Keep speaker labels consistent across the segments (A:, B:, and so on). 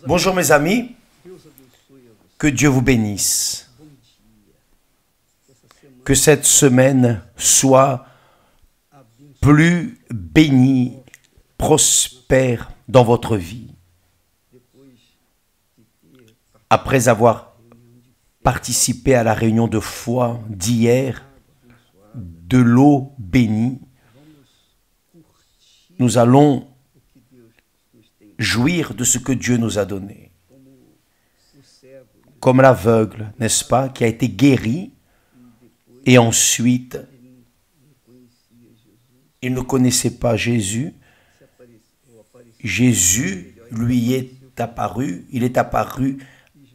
A: Bonjour mes amis, que Dieu vous bénisse. Que cette semaine soit plus bénie, prospère dans votre vie. Après avoir participé à la réunion de foi d'hier, de l'eau bénie, nous allons jouir de ce que Dieu nous a donné. Comme l'aveugle, n'est-ce pas, qui a été guéri et ensuite il ne connaissait pas Jésus. Jésus lui est apparu, il est apparu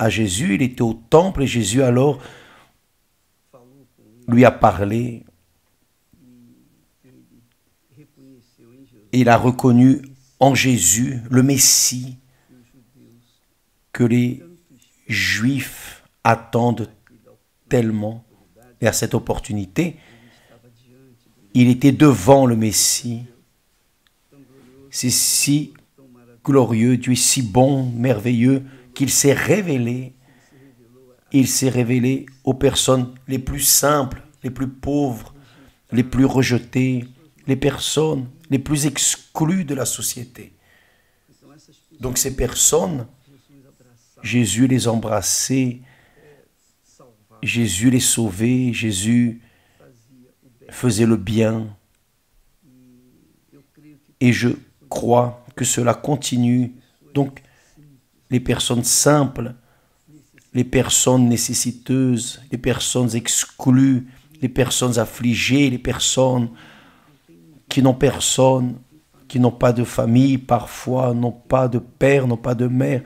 A: à Jésus, il était au temple et Jésus alors lui a parlé. Et il a reconnu en Jésus le Messie que les Juifs attendent tellement. Et à cette opportunité, il était devant le Messie. C'est si glorieux, Dieu est si bon, merveilleux, qu'il s'est révélé. Il s'est révélé aux personnes les plus simples, les plus pauvres, les plus rejetées, les personnes les plus exclues de la société. Donc ces personnes, Jésus les embrassait, Jésus les sauvait, Jésus faisait le bien. Et je crois que cela continue. Donc les personnes simples, les personnes nécessiteuses, les personnes exclues, les personnes affligées, les personnes qui n'ont personne, qui n'ont pas de famille parfois, n'ont pas de père, n'ont pas de mère,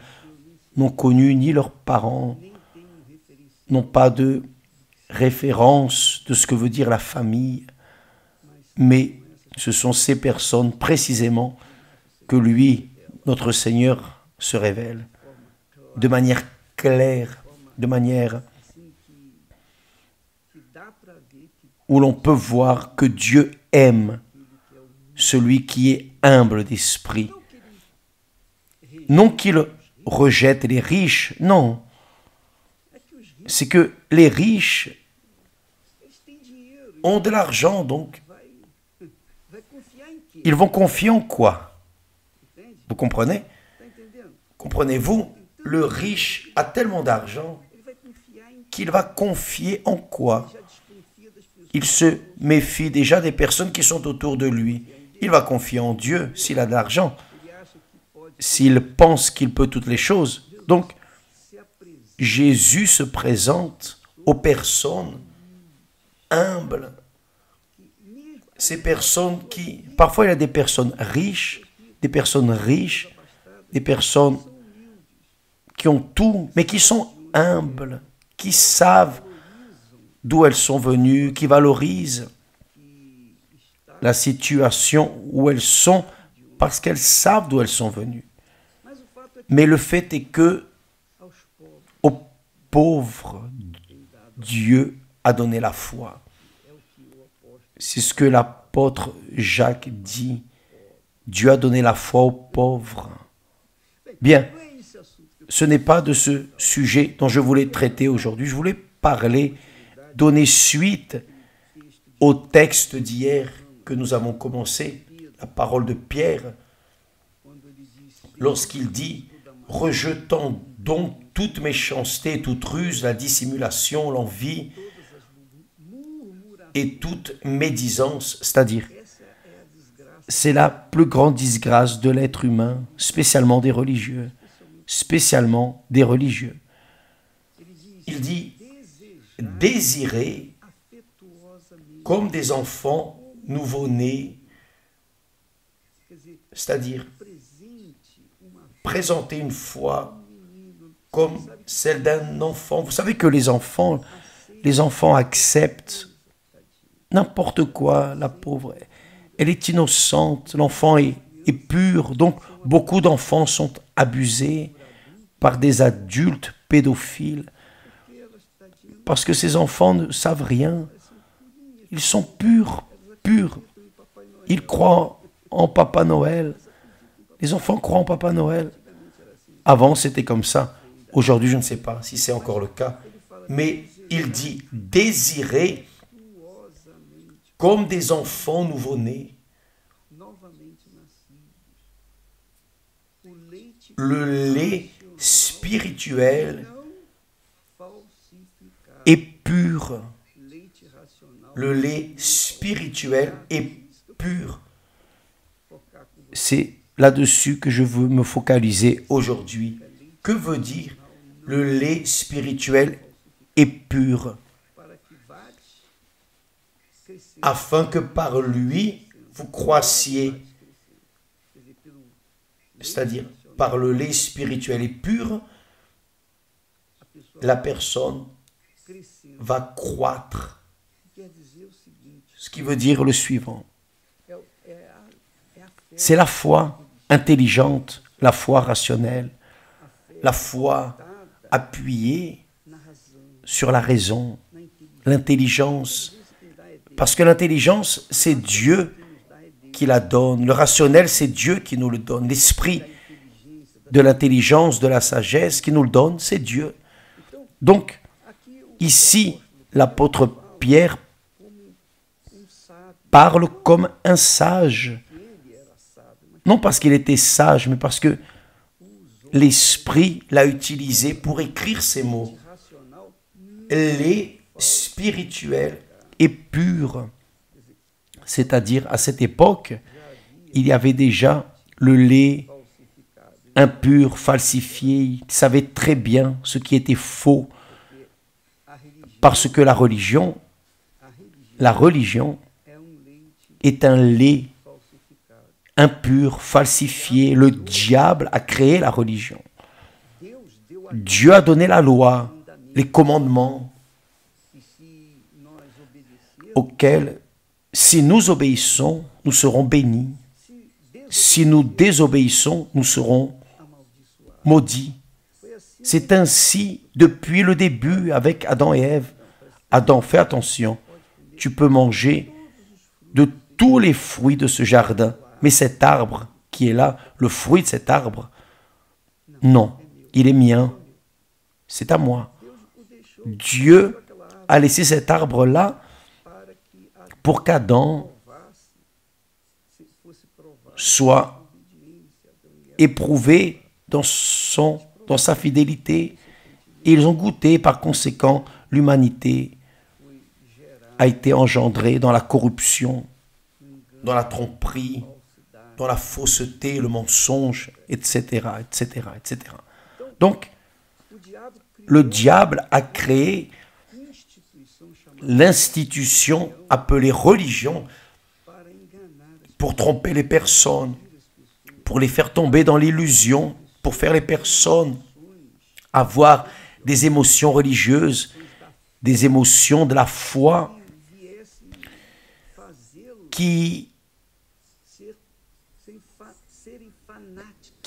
A: n'ont connu ni leurs parents, n'ont pas de référence de ce que veut dire la famille. Mais ce sont ces personnes précisément que lui, notre Seigneur, se révèle de manière claire, de manière où l'on peut voir que Dieu aime celui qui est humble d'esprit. Non qu'il rejette les riches, non. C'est que les riches ont de l'argent, donc ils vont confier en quoi? Vous comprenez? Comprenez-vous? Le riche a tellement d'argent qu'il va confier en quoi? Il se méfie déjà des personnes qui sont autour de lui. Il va confier en Dieu s'il a de l'argent, s'il pense qu'il peut toutes les choses. Donc, Jésus se présente aux personnes humbles. Ces personnes qui... Parfois, il y a des personnes riches, des personnes qui ont tout, mais qui sont humbles, qui savent d'où elles sont venues, qui valorisent la situation où elles sont parce qu'elles savent d'où elles sont venues. Mais le fait est que aux pauvres, Dieu a donné la foi. C'est ce que l'apôtre Jacques dit. Dieu a donné la foi aux pauvres. Bien, ce n'est pas de ce sujet dont je voulais traiter aujourd'hui. Je voulais parler, donner suite au texte d'hier que nous avons commencé, la parole de Pierre, lorsqu'il dit « Rejetant donc toute méchanceté, toute ruse, la dissimulation, l'envie et toute médisance, c'est-à-dire, c'est la plus grande disgrâce de l'être humain, spécialement des religieux. Spécialement des religieux. » Il dit « Désirer comme des enfants nouveau-nés, c'est-à-dire présenter une foi comme celle d'un enfant. » Vous savez que les enfants acceptent n'importe quoi, la pauvre. Elle est innocente, l'enfant est pur. Donc, beaucoup d'enfants sont abusés par des adultes pédophiles parce que ces enfants ne savent rien. Ils sont purs. Ils croient en Papa Noël. Les enfants croient en Papa Noël. Avant, c'était comme ça. Aujourd'hui, je ne sais pas si c'est encore le cas. Mais il dit « Désirez comme des enfants nouveau-nés le lait spirituel et pur. » Le lait spirituel et pur. C'est là-dessus que je veux me focaliser aujourd'hui. Que veut dire le lait spirituel et pur? Afin que par lui, vous croissiez, c'est-à-dire par le lait spirituel et pur, la personne va croître. Ce qui veut dire le suivant. C'est la foi intelligente, la foi rationnelle, la foi appuyée sur la raison, l'intelligence. Parce que l'intelligence, c'est Dieu qui la donne. Le rationnel, c'est Dieu qui nous le donne. L'esprit de l'intelligence, de la sagesse qui nous le donne, c'est Dieu. Donc, ici, l'apôtre Pierre parle comme un sage. Non parce qu'il était sage, mais parce que l'Esprit l'a utilisé pour écrire ces mots. Les spirituels et purs. C'est-à-dire, à cette époque, il y avait déjà le lait impur, falsifié. Il savait très bien ce qui était faux. Parce que la religion est un lait impur, falsifié. Le diable a créé la religion. Dieu a donné la loi, les commandements auxquels, si nous obéissons, nous serons bénis. Si nous désobéissons, nous serons maudits. C'est ainsi depuis le début avec Adam et Ève. Adam, fais attention, tu peux manger de tous les fruits de ce jardin, mais cet arbre qui est là, le fruit de cet arbre, non, il est mien, c'est à moi. Dieu a laissé cet arbre-là pour qu'Adam soit éprouvé dans sa fidélité. Et ils ont goûté, par conséquent, l'humanité a été engendrée dans la corruption, dans la tromperie, dans la fausseté, le mensonge, etc., etc., etc. Donc, le diable a créé l'institution appelée religion pour tromper les personnes, pour les faire tomber dans l'illusion, pour faire les personnes avoir des émotions religieuses, des émotions de la foi qui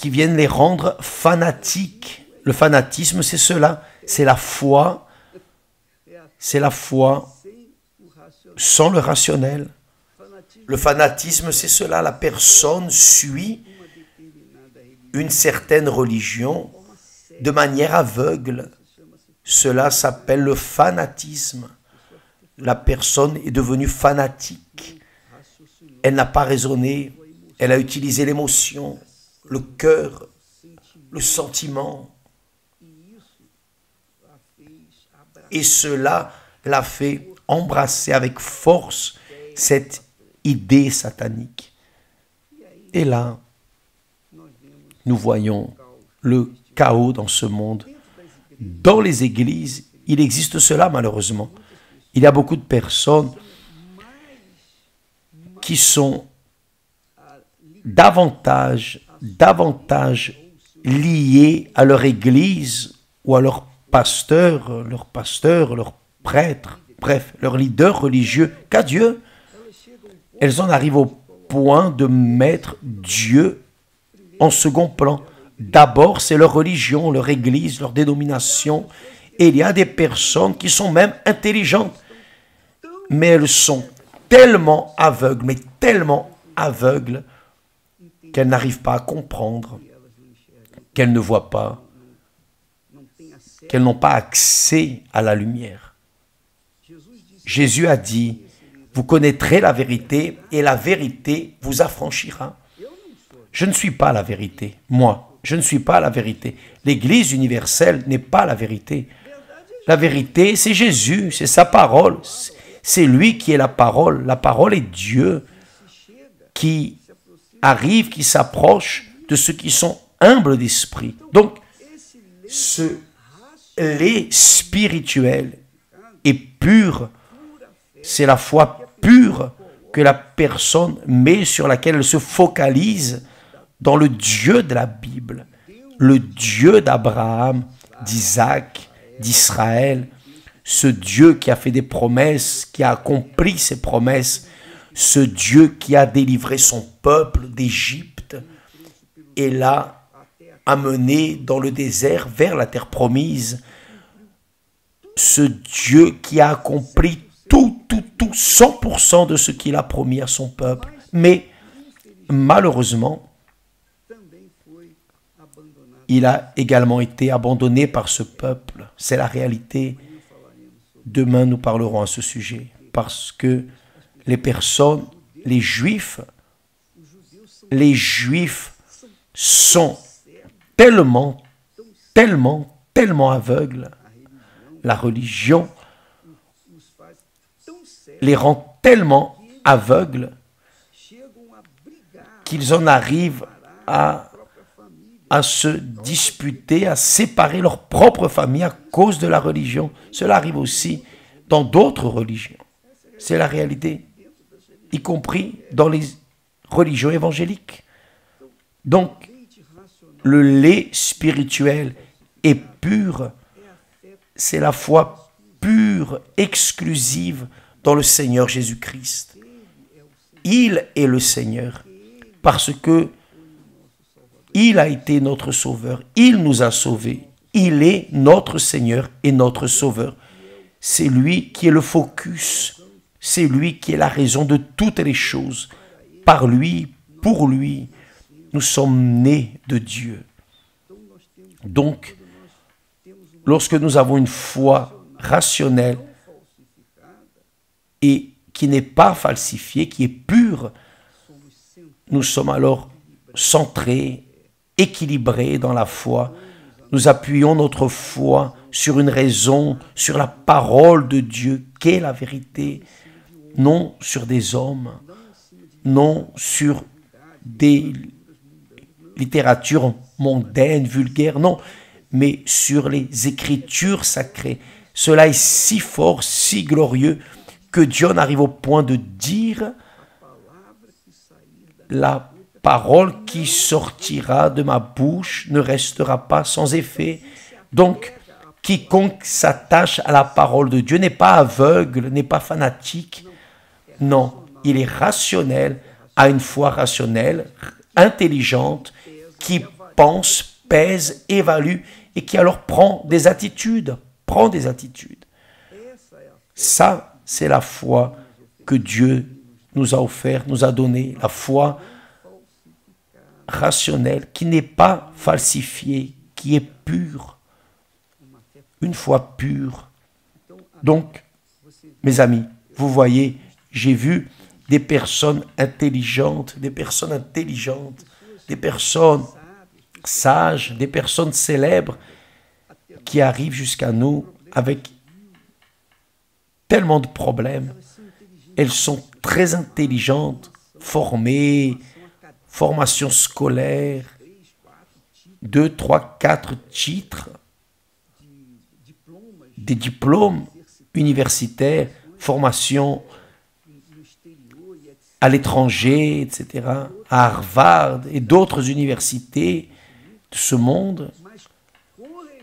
A: viennent les rendre fanatiques. Le fanatisme, c'est cela, c'est la foi sans le rationnel. Le fanatisme, c'est cela, la personne suit une certaine religion de manière aveugle. Cela s'appelle le fanatisme. La personne est devenue fanatique. Elle n'a pas raisonné, elle a utilisé l'émotion, le cœur, le sentiment. Et cela l'a fait embrasser avec force cette idée satanique. Et là, nous voyons le chaos dans ce monde. Dans les églises, il existe cela malheureusement. Il y a beaucoup de personnes qui sont davantage liées à leur église ou à leur pasteur, leur prêtre, bref, leur leader religieux qu'à Dieu. Elles en arrivent au point de mettre Dieu en second plan. D'abord, c'est leur religion, leur église, leur dénomination. Et il y a des personnes qui sont même intelligentes, mais elles sont tellement aveugles, qu'elles n'arrivent pas à comprendre qu'elles ne voient pas, qu'elles n'ont pas accès à la lumière. Jésus a dit, vous connaîtrez la vérité et la vérité vous affranchira. Je ne suis pas la vérité, moi, je ne suis pas la vérité. L'Église universelle n'est pas la vérité. La vérité, c'est Jésus, c'est sa parole. C'est lui qui est la parole. La parole est Dieu qui arrive, qui s'approche de ceux qui sont humbles d'esprit. Donc, ce lait spirituel et pur, c'est la foi pure que la personne met, sur laquelle elle se focalise dans le Dieu de la Bible, le Dieu d'Abraham, d'Isaac, d'Israël, ce Dieu qui a fait des promesses, qui a accompli ses promesses, ce Dieu qui a délivré son peuple d'Égypte et l'a amené dans le désert vers la terre promise, ce Dieu qui a accompli tout, 100% de ce qu'il a promis à son peuple. Mais malheureusement, il a également été abandonné par ce peuple. C'est la réalité. Demain, nous parlerons à ce sujet. Parce que les personnes, les Juifs sont tellement aveugles. La religion les rend tellement aveugles qu'ils en arrivent à se disputer, à séparer leur propre famille à cause de la religion. Cela arrive aussi dans d'autres religions. C'est la réalité, y compris dans les religions évangéliques. Donc, le lait spirituel et pur, c'est la foi pure, exclusive dans le Seigneur Jésus-Christ. Il est le Seigneur parce que il a été notre Sauveur. Il nous a sauvés. Il est notre Seigneur et notre Sauveur. C'est lui qui est le focus. C'est lui qui est la raison de toutes les choses. Par lui, pour lui, nous sommes nés de Dieu. Donc, lorsque nous avons une foi rationnelle et qui n'est pas falsifiée, qui est pure, nous sommes alors centrés, équilibrés dans la foi. Nous appuyons notre foi sur une raison, sur la parole de Dieu, qu'est la vérité, non sur des hommes, non sur des littératures mondaines, vulgaires, non, mais sur les Écritures sacrées. Cela est si fort, si glorieux, que Dieu en arrive au point de dire la parole qui sortira de ma bouche ne restera pas sans effet. Donc, quiconque s'attache à la parole de Dieu n'est pas aveugle, n'est pas fanatique. Non, il est rationnel, a une foi rationnelle, intelligente, qui pense, pèse, évalue et qui alors prend des attitudes. Ça, c'est la foi que Dieu nous a offert, nous a donné, la foi rationnelle, qui n'est pas falsifiée, qui est pure, une foi pure. Donc, mes amis, vous voyez, j'ai vu des personnes intelligentes, des personnes sages, des personnes célèbres qui arrivent jusqu'à nous avec tellement de problèmes. Elles sont très intelligentes, formées, formation scolaire, 2, 3, 4 titres, des diplômes universitaires, formation à l'étranger, etc., à Harvard et d'autres universités de ce monde.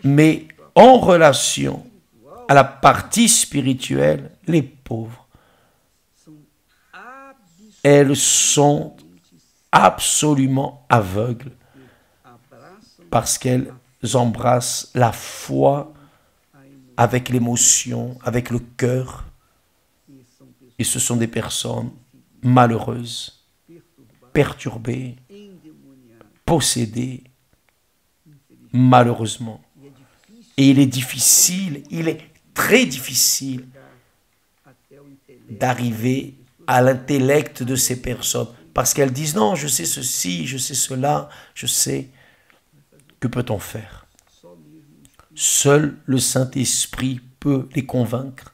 A: Mais en relation à la partie spirituelle, les pauvres, elles sont absolument aveugles parce qu'elles embrassent la foi avec l'émotion, avec le cœur. Et ce sont des personnes malheureuses, perturbées, possédées, malheureusement. Et il est très difficile d'arriver à l'intellect de ces personnes. Parce qu'elles disent, non, je sais ceci, je sais cela, je sais. Que peut-on faire? Seul le Saint-Esprit peut les convaincre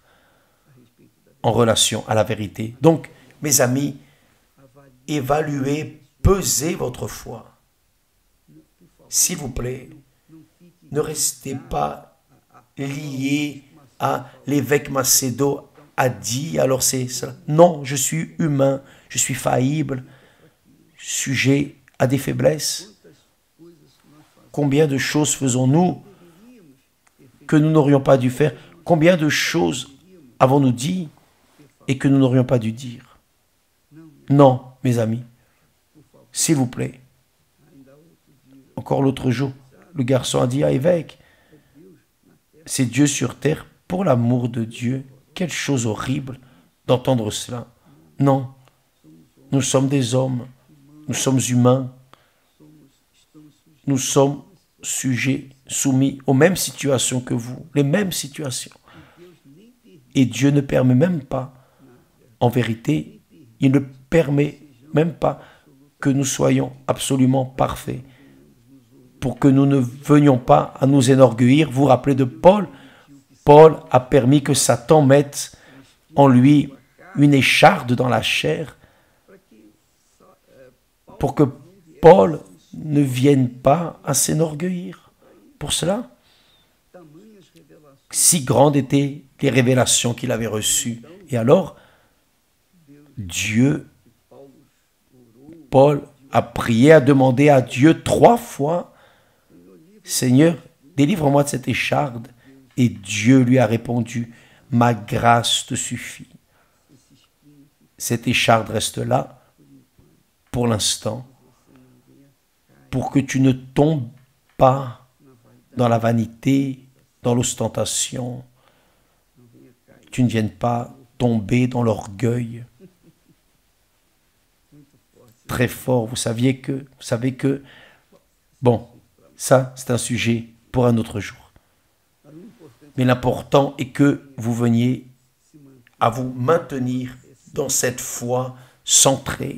A: en relation à la vérité. Donc, mes amis, évaluez, pesez votre foi. S'il vous plaît, ne restez pas liés à l'évêque Macedo a dit, alors c'est ça. Non, je suis humain, je suis faillible, sujet à des faiblesses. Combien de choses faisons-nous que nous n'aurions pas dû faire? Combien de choses avons-nous dit et que nous n'aurions pas dû dire? Non, mes amis, s'il vous plaît. Encore l'autre jour, le garçon a dit à l'évêque, c'est Dieu sur terre, pour l'amour de Dieu. Quelle chose horrible d'entendre cela. Non, nous sommes des hommes, nous sommes humains, nous sommes sujets, soumis aux mêmes situations que vous, les mêmes situations. Et Dieu ne permet même pas, en vérité, il ne permet même pas que nous soyons absolument parfaits, pour que nous ne venions pas à nous enorgueillir. Vous vous rappelez de Paul? Paul a permis que Satan mette en lui une écharde dans la chair pour que Paul ne vienne pas à s'enorgueillir. Pour cela, si grandes étaient les révélations qu'il avait reçues. Et alors, Paul a prié, a demandé à Dieu 3 fois, Seigneur, délivre-moi de cette écharde. Et Dieu lui a répondu, ma grâce te suffit. Cette écharde reste là pour l'instant, pour que tu ne tombes pas dans la vanité, dans l'ostentation, tu ne viennes pas tomber dans l'orgueil. Très fort, vous savez que, bon, ça c'est un sujet pour un autre jour. Mais l'important est que vous veniez à vous maintenir dans cette foi centrée,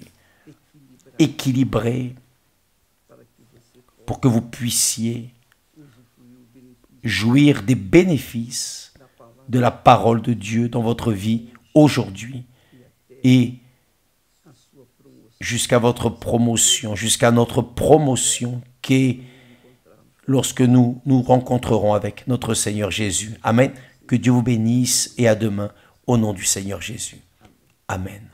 A: équilibrée, pour que vous puissiez jouir des bénéfices de la parole de Dieu dans votre vie aujourd'hui et jusqu'à votre promotion, jusqu'à notre promotion qui est lorsque nous nous rencontrerons avec notre Seigneur Jésus. Amen. Que Dieu vous bénisse et à demain au nom du Seigneur Jésus. Amen.